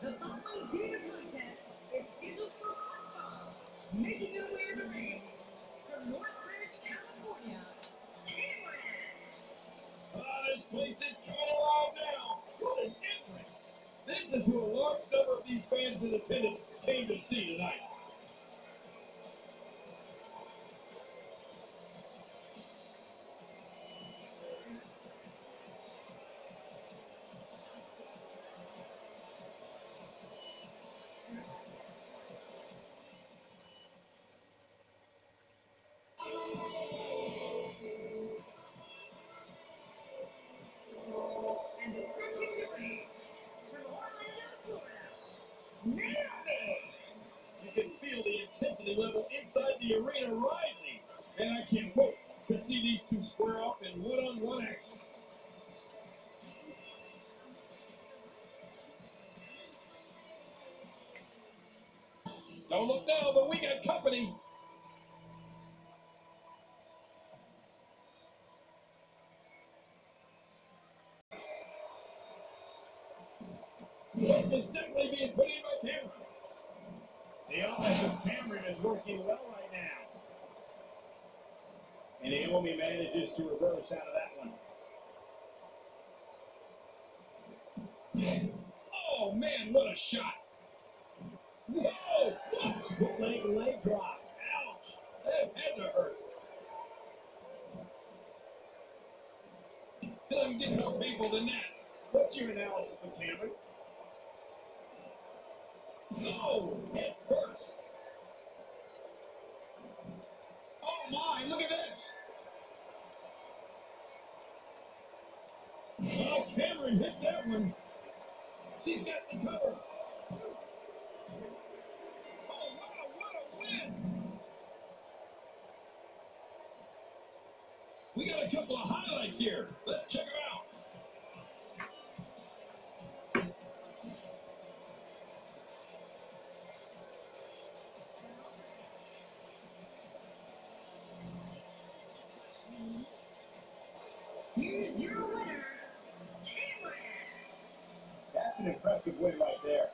The following data contest is scheduled for one fall, making their way to the ring from Northridge, California, Cameron. This place is coming alive now. What an entrance. This is who a large number of these fans in attendance came to see tonight. And approaching the ring from Orlando, Florida, Naomi. You can feel the intensity level inside the arena rising. And I can't wait to see these two square off in one-on-one action. Don't look now, but we got company. It's definitely being put in by Cameron. The offense of Cameron is working well right now. And Naomi manages to reverse out of that one. Oh, man, what a shot. Whoa! Whoops! Leg drop. Ouch! That had to hurt. It doesn't get more painful than that. What's your analysis of Cameron? No! Head first. Oh, my! Look at this! Oh, Cameron hit that one. She's got the cover. Oh, wow, what a win! We got a couple of highlights here. Let's check them out. Here's your winner, Cameron. That's an impressive win right there.